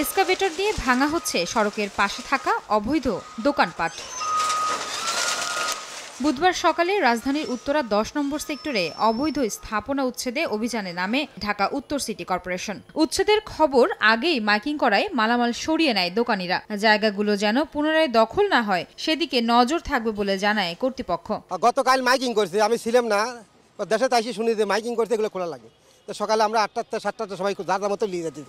Excavator দিয়ে ভাঙা হচ্ছে সড়কের পাশে থাকা অবৈধ দোকানপাট। বুধবার সকালে রাজধানীর উত্তরা ১০ নম্বর সেক্টরে অবৈধ স্থাপনা উচ্ছেদে অভিযানে নামে ঢাকা উত্তর সিটি কর্পোরেশন। উচ্ছেদের খবর আগেই মাইকিং করায় মালামাল সরিয়ে নেয় দোকানিরা। জায়গাগুলো যেন পুনরায় দখল না হয় সেদিকে নজর থাকবে বলে জানায় কর্তৃপক্ষ। গতকাল মাইকিং করছে, আমি ছিলাম না, দেশে তাইছি শুনি যে মাইকিং করতে এগুলো খোলা লাগে। তো সকালে আমরা ৮টা ৭টা সবাই যার মতো নিয়ে যেতে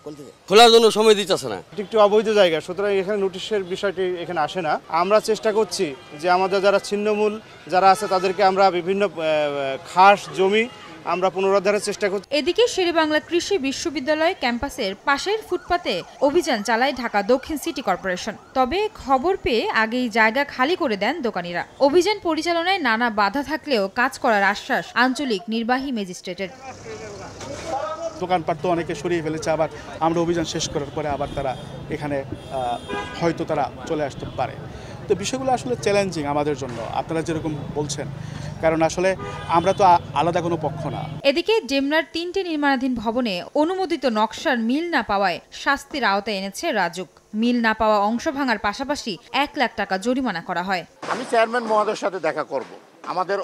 খোলার জন্য সময় দিতেছে না। একটু অবৈধ জায়গা, সুতরাং এখানে নোটিশের বিষয়টি এখানে আসে না। আমরা চেষ্টা করছি যে আমাদের যারা ছিন্নমূল যারা আছে তাদেরকে আমরা বিভিন্ন খাস জমি আমরা পুনরুদ্ধারের চেষ্টা করছি। এদিকে শেরেবাংলা কৃষি বিশ্ববিদ্যালয় ক্যাম্পাসের পাশের ফুটপাতে অভিযান চালায় ঢাকা দক্ষিণ সিটি কর্পোরেশন। তবে খবর পেয়ে আগেই জায়গা খালি করে দেন দোকানিরা। অভিযান পরিচালনায় নানা বাধা থাকলেও কাজ করার আশ্বাস আঞ্চলিক নির্বাহী ম্যাজিস্ট্রেটের। দোকানপাট তো অনেকে সরিয়ে ফেলেছে, আবার আমরা অভিযান শেষ করার পরে আবার তারা এখানে হয়তো তারা চলে আসতে পারে। তো বিষয়গুলো আসলে চ্যালেঞ্জিং আমাদের জন্য, আপনারা যেরকম বলছেন, কারণ আসলে আমরা তো আলাদা কোনো পক্ষ না। এদিকে ডেমরার ৩টে নির্মাণাধীন ভবনে অনুমোদিত নকশার মিল না পাওয়ায় শাস্তির আওতায় এনেছে রাজুক। মিল না পাওয়া অংশ ভাঙার পাশাপাশি ১ লাখ টাকা জরিমানা করা হয়। আমি চেয়ারম্যান মহোদয়ের সাথে দেখা করব, আমাদের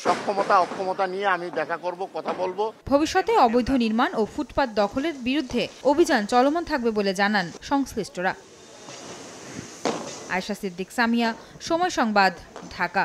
সক্ষমতা অক্ষমতা নিয়ে আমি দেখা করব, কথা বলবো। ভবিষ্যতে অবৈধ নির্মাণ ও ফুটপাত দখলের বিরুদ্ধে অভিযান চলমান থাকবে বলে জানান সংশ্লিষ্টরা। আয়েশা সিদ্দিক, সামিয়া, সময় সংবাদ, ঢাকা।